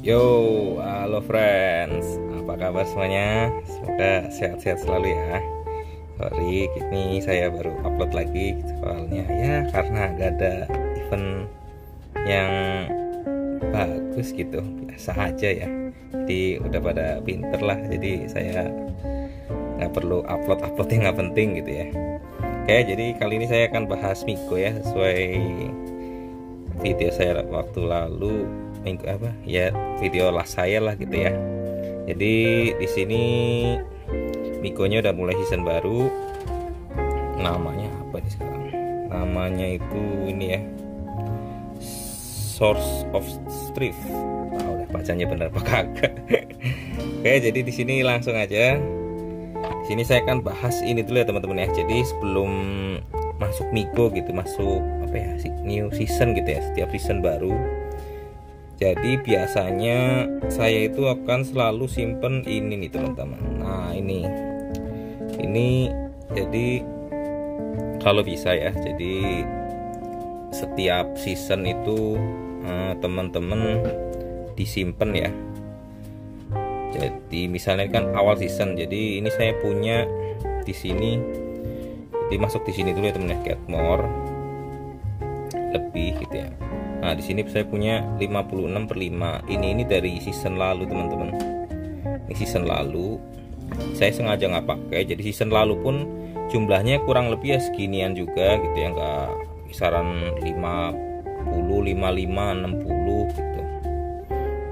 Yo, halo friends, apa kabar semuanya? Semoga sehat-sehat selalu ya. Sorry, ini saya baru upload lagi soalnya ya karena gak ada event yang bagus gitu, biasa aja ya. Jadi udah pada pinter lah, jadi saya nggak perlu upload yang nggak penting gitu ya. Oke, jadi kali ini saya akan bahas Miko ya, sesuai video saya waktu lalu minggu apa ya, video lah saya lah gitu ya. Jadi di sini Mikonya udah mulai season baru. Namanya apa nih sekarang? Namanya itu ini ya, Source of Strife. Nah, udah bacanya benar apa kagak? Oke, jadi di sini langsung aja. Di sini saya akan bahas ini dulu ya teman-teman ya. Jadi sebelum masuk Miko gitu, masuk apa ya, new season gitu ya, setiap season baru. Jadi biasanya saya itu akan selalu simpen ini nih teman-teman. Nah ini jadi kalau bisa ya, jadi setiap season itu teman-teman disimpan ya. Jadi misalnya kan awal season, jadi ini saya punya di sini. Jadi masuk di sini dulu ya teman-teman, get more lebih gitu ya. Nah di sini saya punya 56/5. Ini dari season lalu teman-teman. Ini season lalu. Saya sengaja nggak pakai. Jadi season lalu pun jumlahnya kurang lebih ya seginian juga gitu ya, nggak kisaran 50, 55, 60 gitu.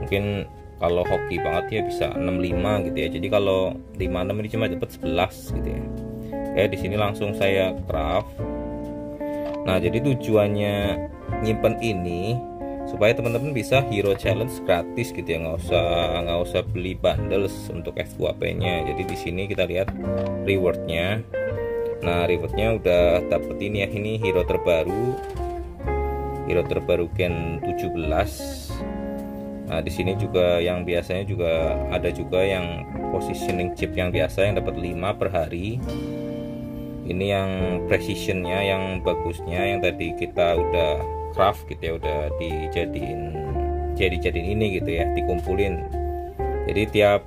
Mungkin kalau hoki banget ya bisa 65 gitu ya. Jadi kalau 56 ini cuma dapat 11 gitu ya. Oke, di sini langsung saya craft. Nah jadi tujuannya nyimpen ini supaya teman-teman bisa hero challenge gratis gitu ya, nggak usah beli bundles untuk F2P nya. Jadi di sini kita lihat rewardnya. Nah rewardnya udah dapet ini ya, ini hero terbaru Gen 17. Nah di sini juga yang biasanya juga ada juga yang positioning chip yang biasa yang dapat 5 per hari. Ini yang precisionnya, yang bagusnya, yang tadi kita udah craft gitu ya, udah dijadiin ini gitu ya, dikumpulin. Jadi tiap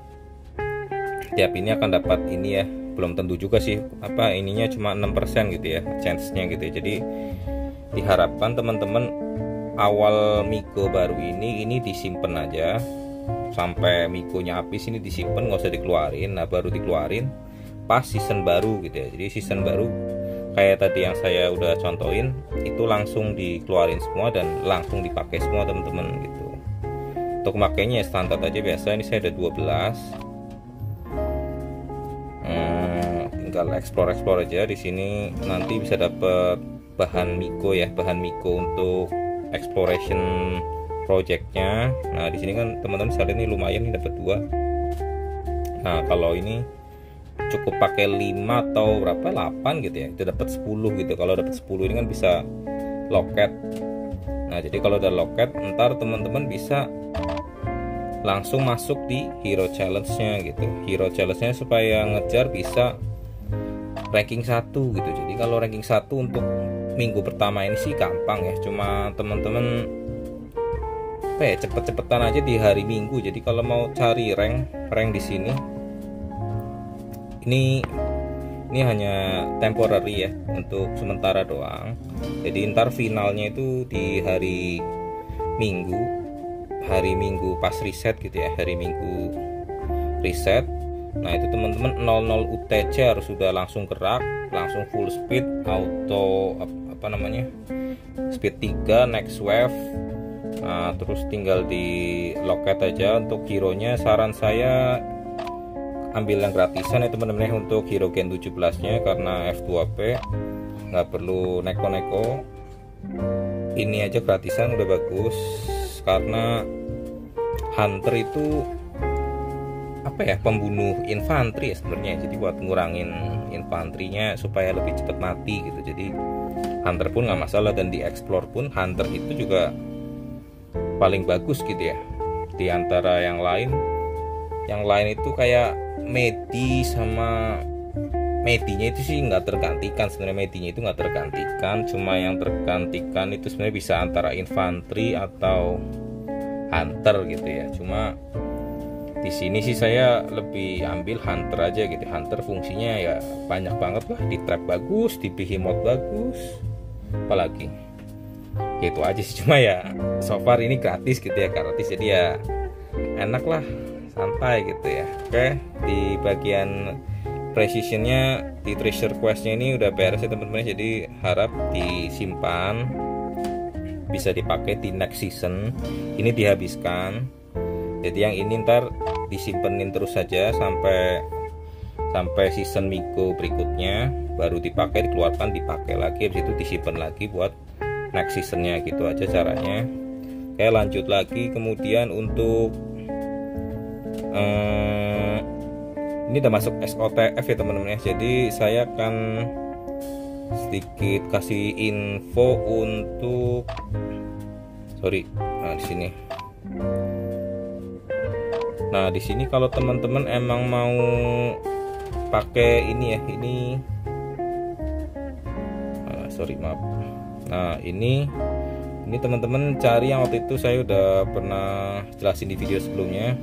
ini akan dapat ini ya, belum tentu juga sih apa ininya, cuma 6% gitu ya chance-nya gitu ya. Jadi diharapkan teman-teman awal Miko baru ini disimpan aja sampai Mikonya habis, ini disimpan, nggak usah dikeluarin. Nah baru dikeluarin pas season baru gitu ya. Jadi season baru kayak tadi yang saya udah contohin itu langsung dikeluarin semua dan langsung dipakai semua teman-teman gitu. Untuk makainya standar aja biasa, ini saya ada 12. Tinggal explore aja di sini, nanti bisa dapat bahan Miko ya, bahan Miko untuk exploration projectnya. Nah di sini kan teman-teman bisa lihat ini lumayan nih, dapat 2. Nah kalau ini cukup pakai 5 atau berapa, 8 gitu ya, itu dapat 10 gitu. Kalau dapat 10 ini kan bisa loket. Nah jadi kalau udah loket, ntar teman-teman bisa langsung masuk di hero challenge-nya gitu. Hero challenge-nya supaya ngejar bisa ranking 1 gitu. Jadi kalau ranking 1 untuk minggu pertama ini sih gampang ya, cuma teman-teman cepet-cepetan aja di hari Minggu. Jadi kalau mau cari rank di sini, ini hanya temporary ya, untuk sementara doang. Jadi ntar finalnya itu di hari Minggu pas reset gitu ya, hari Minggu reset. Nah itu teman-teman 00 UTC harus sudah langsung gerak, langsung full speed, auto apa namanya, speed 3 next wave. Nah terus tinggal di loket aja. Untuk hero nya saran saya ambil yang gratisan ya teman-teman, untuk hero Gen 17 nya, karena F2P nggak perlu neko-neko, ini aja gratisan udah bagus. Karena hunter itu apa ya, pembunuh infanteri ya sebenarnya. Jadi buat ngurangin infanterinya supaya lebih cepat mati gitu. Jadi hunter pun nggak masalah, dan di explore pun hunter itu juga paling bagus gitu ya. Di antara yang lain itu kayak Medi sama Medinya itu sih nggak tergantikan sebenarnya. Medinya itu nggak tergantikan, cuma yang tergantikan itu sebenarnya bisa antara infanteri atau hunter gitu ya. Cuma di sini sih saya lebih ambil hunter aja gitu. Hunter fungsinya ya banyak banget lah, di trap bagus, di behemoth bagus, apalagi ya itu aja sih. Cuma ya so far ini gratis gitu ya, gratis jadi ya enak lah, santai gitu ya. Oke, di bagian precisionnya di treasure questnya ini udah beres ya teman-teman, jadi harap disimpan, bisa dipakai di next season. Ini dihabiskan, jadi yang ini ntar disimpenin terus saja sampai season Migo berikutnya, baru dipakai, dikeluarkan, dipakai lagi, habis itu disimpan lagi buat next seasonnya. Gitu aja caranya. Oke, lanjut lagi. Kemudian untuk ini udah masuk SOTF ya teman-teman ya, jadi saya akan sedikit kasih info untuk di sini. Nah, di sini kalau teman-teman emang mau pakai ini ya, maaf. Nah, ini teman-teman cari yang waktu itu saya udah pernah jelasin di video sebelumnya.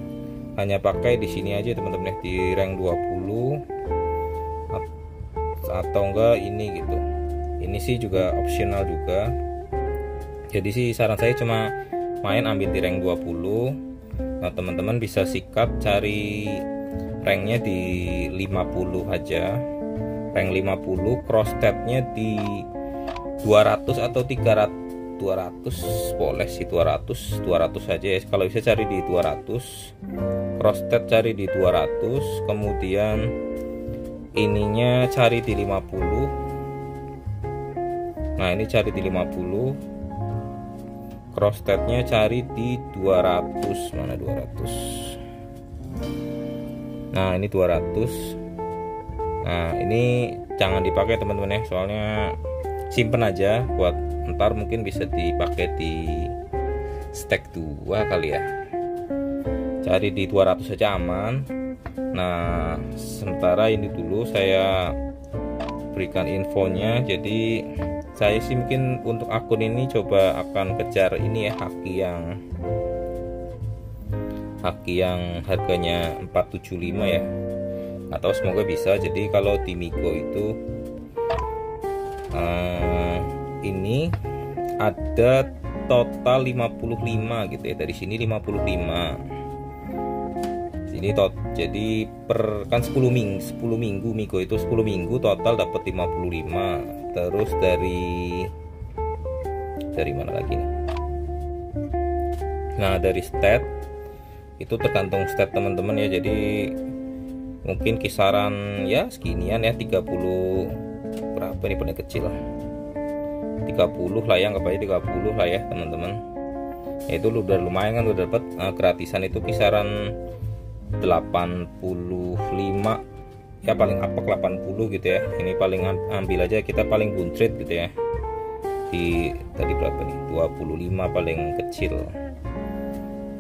Hanya pakai di sini aja teman-teman ya, di rank 20 atau enggak ini gitu. Ini sih juga optional juga. Jadi sih saran saya cuma main ambil di rank 20. Nah, teman-teman bisa sikat cari ranknya di 50 aja, rank 50, cross statnya di 200 atau 300, 200 boleh sih, 200 aja ya. Kalau bisa cari di 200, cross stat cari di 200, kemudian ininya cari di 50. Nah, ini cari di 50, cross statnya cari di 200. Mana 200? Nah, ini 200. Nah, ini jangan dipakai teman-teman ya, soalnya simpen aja buat ntar mungkin bisa dipakai di stack 2 kali ya. Cari di 200 saja aman. Nah, sementara ini dulu saya berikan infonya. Jadi saya sih mungkin untuk akun ini coba akan kejar ini ya, haki yang harganya 475 ya, atau semoga bisa. Jadi kalau di Migo itu ini ada total 55 gitu ya, dari sini 55 sini jadi per kan 10 minggu Migo itu 10 minggu total dapat 55. Terus dari mana lagi nih? Nah, dari stat itu tergantung stat teman-teman ya, jadi mungkin kisaran ya seginian ya, 30 berapa ini paling kecil, 30 lah ya, anggap aja 30 lah ya teman-teman. Ya, itu udah lumayan kan, udah dapat gratisan itu kisaran 85 ya, paling apek 80 gitu ya. Ini paling ambil aja, kita paling buncrit gitu ya, di tadi berapa nih, 25 paling kecil.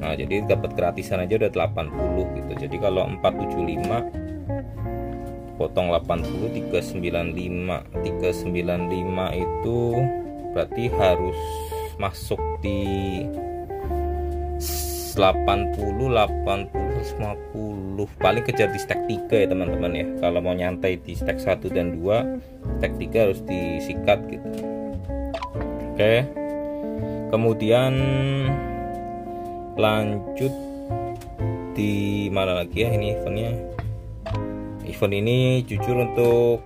Nah, jadi dapat gratisan aja udah 80 gitu. Jadi kalau 475 potong 80, 395 itu berarti harus masuk di 80, 50, paling kejar di stack 3 ya teman-teman ya. Kalau mau nyantai di stack 1 dan 2, stack 3 harus disikat gitu. Oke, kemudian lanjut di mana lagi ya, ini event ini jujur untuk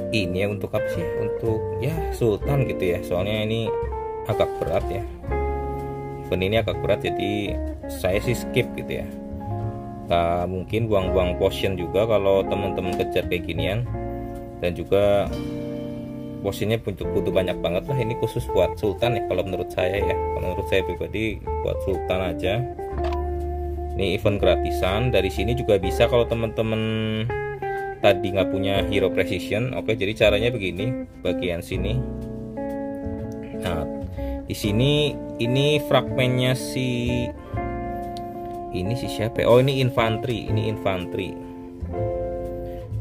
ini ya, untuk apa sih, untuk ya Sultan gitu ya, soalnya ini agak berat ya, event ini agak berat, jadi saya sih skip gitu ya. Nah, mungkin buang-buang potion juga kalau teman-teman kejar kayak ginian, dan juga potionnya butuh banyak banget lah. Ini khusus buat Sultan ya kalau menurut saya ya, kalau menurut saya pribadi buat Sultan aja. Ini event gratisan, dari sini juga bisa kalau teman-teman tadi nggak punya hero precision. Oke, jadi caranya begini, bagian sini. Nah, di sini ini fragmennya ini siapa? Oh, ini infanteri.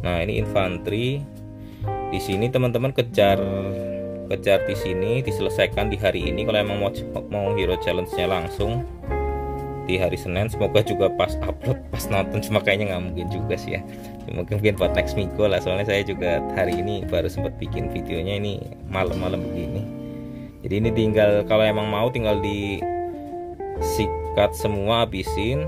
Nah, ini infanteri. Di sini teman-teman kejar di sini, diselesaikan di hari ini kalau emang mau hero challenge-nya langsung. di hari Senin. Semoga juga pas upload pas nonton, cuma kayaknya nggak mungkin juga sih ya. Mungkin buat next minggu lah, soalnya saya juga hari ini baru sempat bikin videonya ini malam-malam begini. Jadi ini tinggal, kalau emang mau tinggal disikat semua, habisin.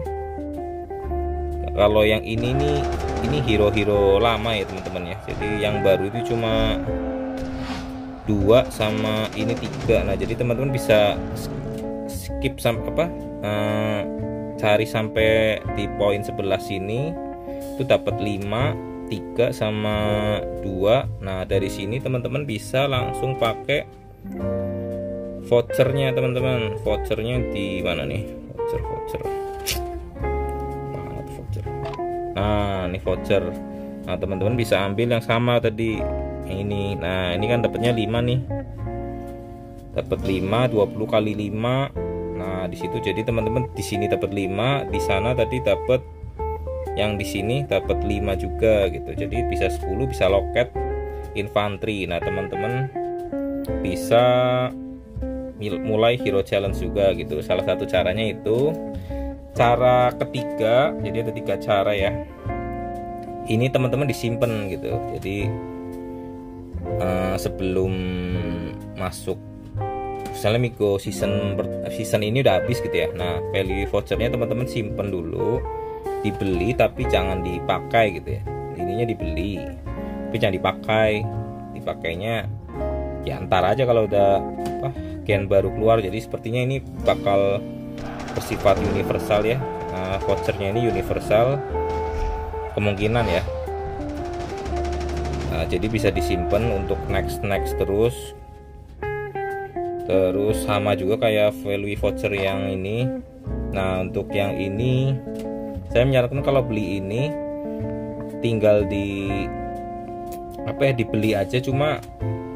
Kalau yang ini nih, ini hero-hero lama ya teman-teman ya. Jadi yang baru itu cuma 2 sama ini 3. Nah jadi teman-teman bisa skip sampai cari sampai di poin sebelah sini, itu dapat 5, 3 sama 2. Nah dari sini teman-teman bisa langsung pakai vouchernya teman-teman. Vouchernya di mana nih? Voucher. Nah ini voucher. Nah teman-teman bisa ambil yang sama tadi yang ini. Nah ini kan dapatnya 5 nih, dapat 5, 20 kali 5. Nah di situ jadi teman-teman di sini dapat 5, di sana tadi dapat, yang di sini dapat 5 juga gitu. Jadi bisa 10, bisa loket infanteri. Nah teman-teman bisa mulai hero challenge juga gitu. Salah satu caranya itu cara ketiga. Jadi ada 3 cara ya. Ini teman-teman disimpan gitu. Jadi sebelum masuk misalnya Migo season ini udah habis gitu ya. Nah value vouchernya teman-teman simpen dulu, dibeli tapi jangan dipakai gitu ya. Ininya dibeli tapi jangan dipakai. Dipakainya ya antar aja kalau udah gen baru keluar. Jadi sepertinya ini bakal bersifat universal ya. Vouchernya ini universal kemungkinan ya. Nah jadi bisa disimpan untuk next terus. Terus sama juga kayak value voucher yang ini. Nah untuk yang ini saya menyarankan kalau beli ini tinggal dibeli aja, cuma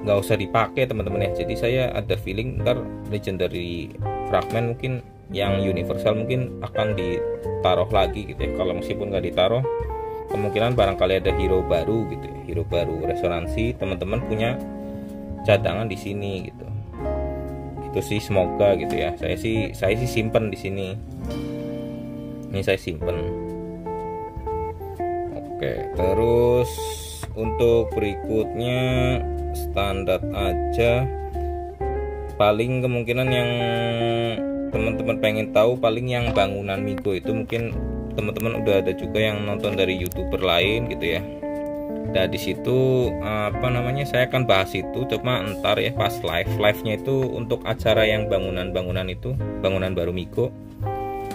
nggak usah dipakai teman-teman ya. Jadi saya ada feeling ntar legendary fragment mungkin yang universal mungkin akan ditaruh lagi gitu ya. Kalau meskipun nggak ditaruh, kemungkinan barangkali ada hero baru gitu ya, hero baru resonansi, teman-teman punya cadangan di sini gitu. Itu sih semoga gitu ya. Saya sih simpen di sini. Ini saya simpen. Oke, terus untuk berikutnya standar aja. Paling kemungkinan yang teman-teman pengen tahu paling yang bangunan Migo itu mungkin teman-teman udah ada juga yang nonton dari YouTuber lain gitu ya. Nah di situ saya akan bahas itu, cuma entar ya pas live-nya itu untuk acara yang bangunan itu, bangunan baru Migo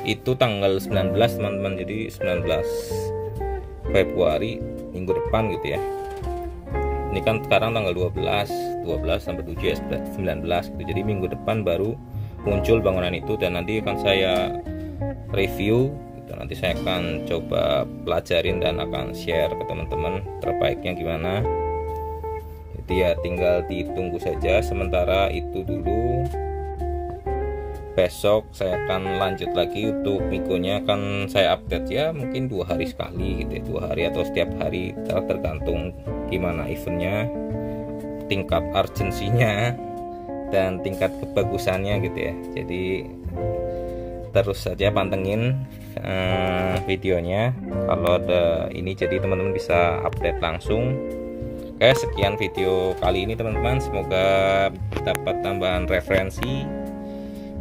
itu tanggal 19 teman-teman. Jadi 19 Februari minggu depan gitu ya. Ini kan sekarang tanggal 12 sampai 7 ya, 19 gitu. Jadi minggu depan baru muncul bangunan itu, dan nanti akan saya review. Nanti saya akan coba pelajarin dan akan share ke teman-teman terbaiknya gimana. Jadi ya tinggal ditunggu saja. Sementara itu dulu, besok saya akan lanjut lagi untuk Migonya, akan saya update ya mungkin 2 hari sekali gitu ya, 2 hari atau setiap hari, tergantung gimana eventnya, tingkat urgensinya dan tingkat kebagusannya gitu ya. Jadi terus saja pantengin videonya. Kalau ada ini jadi teman-teman bisa update langsung. Oke, sekian video kali ini teman-teman, semoga dapat tambahan referensi.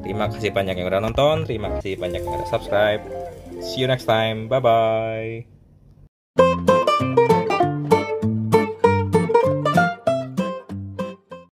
Terima kasih banyak yang udah nonton, terima kasih banyak yang udah subscribe. See you next time, bye bye.